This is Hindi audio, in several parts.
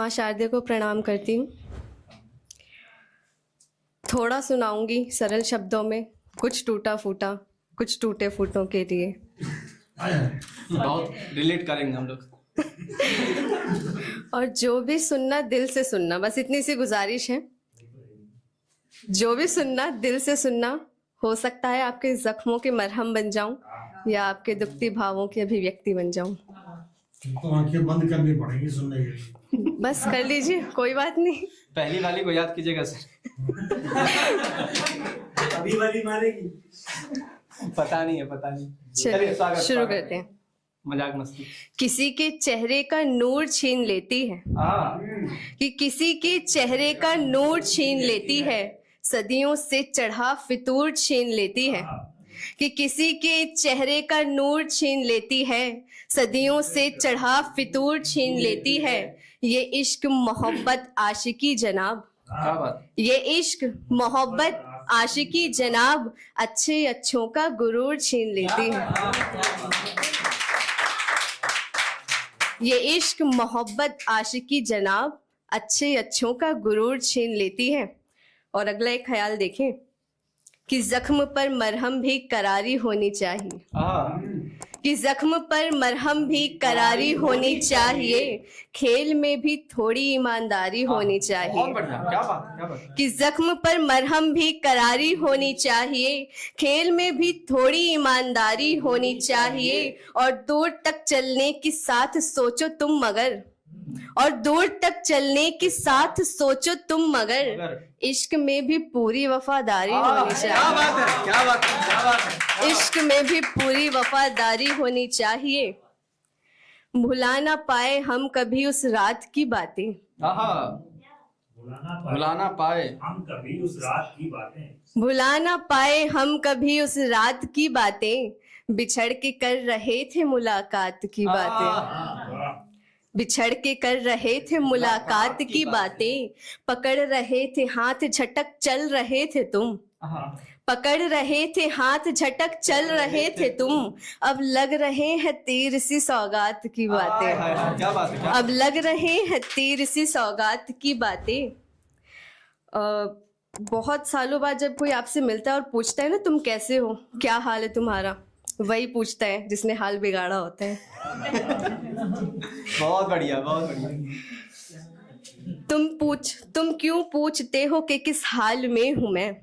माँ शारदे को प्रणाम करती हूँ। थोड़ा सुनाऊंगी सरल शब्दों में, कुछ टूटा फूटा, कुछ टूटे फूटों के लिए। बहुत रिलेट करेंगे हम लोग। और जो भी सुनना दिल से सुनना, बस इतनी सी गुजारिश है। जो भी सुनना दिल से सुनना। हो सकता है आपके जख्मों के मरहम बन जाऊं या आपके दुखती भावों की अभिव्यक्ति बन जाऊं। तो आंखें बंद करनी पड़ेगी सुनने के लिए। बस कर लीजिए, कोई बात नहीं। पहली वाली को याद कीजिएगा सर। अभी वाली मारेगी। पता नहीं है, पता नहीं। चलिए स्वागत, शुरू स्वागत। करते हैं। मजाक मस्ती। किसी के चेहरे का नूर छीन लेती है, कि किसी के चेहरे का नूर छीन लेती है, सदियों से चढ़ा फितूर छीन लेती है। कि किसी के चेहरे का नूर छीन लेती है, सदियों से चढ़ा फितूर छीन लेती है। ये इश्क मोहब्बत आशिकी जनाब, क्या बात। ये इश्क मोहब्बत आशिकी जनाब, अच्छे अच्छों का गुरूर छीन लेती है। ये इश्क मोहब्बत आशिकी जनाब, अच्छे अच्छों का गुरूर छीन लेती है। और अगला एक ख्याल देखें कि जख्म पर मरहम भी करारी होनी चाहिए, कि जख्म पर मरहम भी करारी होनी चाहिए, खेल में भी थोड़ी ईमानदारी होनी बहुत चाहिए। बढ़िया, क्या बात, क्या बात। कि जख्म पर मरहम भी करारी होनी चाहिए, खेल में भी थोड़ी ईमानदारी होनी चाहिए। और दूर तक चलने की साथ सोचो तुम मगर, और दूर तक चलने की साथ सोचो तुम मगर, इश्क में भी पूरी वफादारी होनी क्या चाहिए। बात है, क्या बात है, क्या बात है। इश्क में भी पूरी वफादारी होनी चाहिए। भुला ना पाए हम कभी उस रात की बातें, भुलाना पाए हम कभी उस रात की बातें, भुला ना पाए हम कभी उस रात की बातें, बिछड़ के कर रहे थे मुलाकात की बातें, बिछड़ के कर रहे थे मुलाकात की बातें, पकड़ रहे थे हाथ झटक चल रहे थे तुम, पकड़ रहे थे हाथ झटक चल रहे थे तुम, अब लग रहे हैं तीर सी सौगात की बातें, क्या बात है, क्या अब लग रहे हैं तीर सी सौगात की बातें। बहुत सालों बाद जब कोई आपसे मिलता है और पूछता है ना तुम कैसे हो, क्या हाल है तुम्हारा, वही पूछता है जिसने हाल बिगाड़ा होता है। बहुत बढ़िया, बहुत बढ़िया। तुम क्यों पूछते हो कि किस हाल में हूं मैं,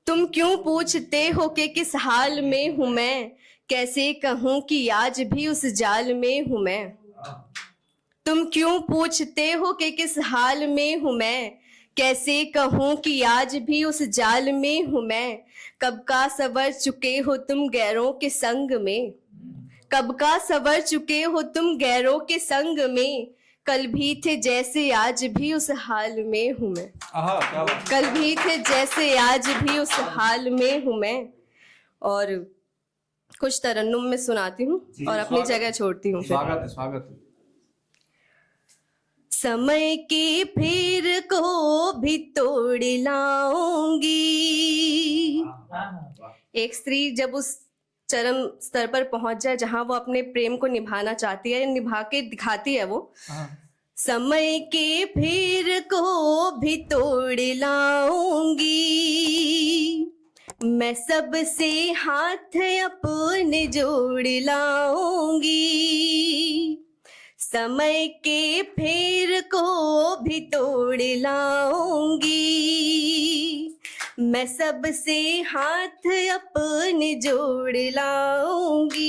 तुम क्यों पूछते हो कि किस हाल में हूं मैं, कैसे कहूं कि आज भी उस जाल में हूं मैं। तुम क्यों पूछते हो कि किस हाल में हूं मैं, कैसे कहूं कि आज भी उस जाल में हूं मैं। कब का सवर चुके हो तुम गैरों के संग में, कब का सवर चुके हो तुम गैरों के संग में, कल भी थे जैसे आज भी उस हाल में हूं मैं, क्या बात। कल भी थे जैसे आज भी उस हाल में हूं मैं। और कुछ तरन्नुम में सुनाती हूँ और अपनी जगह छोड़ती हूँ। स्वागत है, स्वागत है। समय की भीड़ को भी तोड़ लाऊंगी। एक स्त्री जब उस चरम स्तर पर पहुंच जाए जहां वो अपने प्रेम को निभाना चाहती है, निभा के दिखाती है वो, समय की भीड़ को भी तोड़ लाऊंगी, मैं सबसे हाथ अपने जोड़ लाऊंगी। समय के फेर को भी तोड़ लाऊंगी, मैं सबसे हाथ अपने जोड़ लाऊंगी।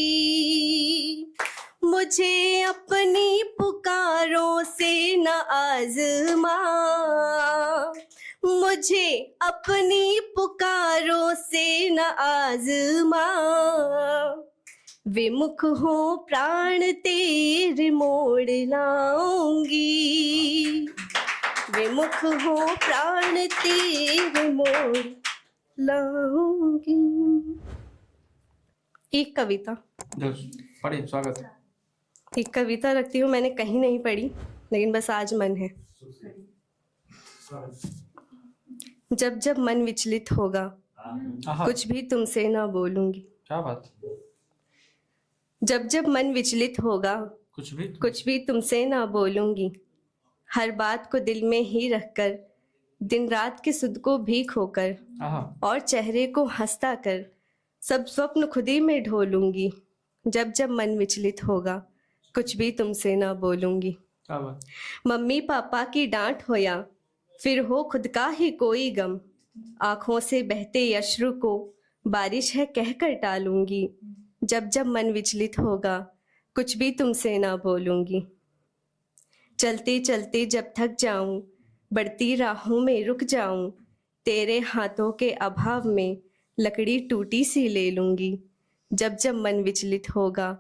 मुझे अपनी पुकारों से न आजमा, मुझे अपनी पुकारों से न आजमा, विमुख हो प्राण तेरे मोड़ लाऊंगी, विमुख हो प्राण तेरे मोड़ लाऊंगी। एक कविता पढ़िए, स्वागत है। एक कविता रखती हूँ, मैंने कहीं नहीं पढ़ी लेकिन बस आज मन है। जब जब मन विचलित होगा कुछ भी तुमसे ना बोलूंगी। क्या बात। जब जब मन विचलित होगा कुछ भी तुमसे ना बोलूंगी, हर बात को दिल में ही रखकर, दिन रात के सुध को भी खोकर, और चेहरे को हंसता कर, सब स्वप्न खुद ही में ढोलूंगी। जब जब मन विचलित होगा, कुछ भी तुमसे ना बोलूंगी। मम्मी पापा की डांट हो या फिर हो खुद का ही कोई गम, आंखों से बहते अश्रु को बारिश है कहकर टालूंगी। जब जब मन विचलित होगा, कुछ भी तुमसे ना बोलूंगी। चलते चलते जब थक जाऊं, बढ़ती राहों में रुक जाऊं, तेरे हाथों के अभाव में लकड़ी टूटी सी ले लूंगी। जब जब मन विचलित होगा,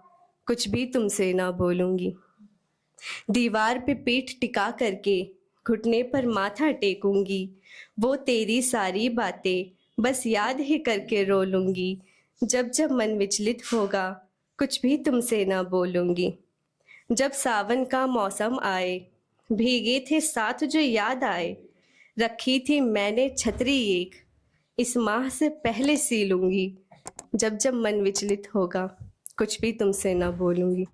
कुछ भी तुमसे ना बोलूंगी। दीवार पे पीठ टिका करके घुटने पर माथा टेकूंगी, वो तेरी सारी बातें बस याद ही करके रो लूंगी। जब जब मन विचलित होगा, कुछ भी तुमसे ना बोलूंगी। जब सावन का मौसम आए, भीगे थे साथ जो याद आए, रखी थी मैंने छतरी एक, इस माह से पहले सी लूंगी। जब जब मन विचलित होगा, कुछ भी तुमसे ना बोलूंगी।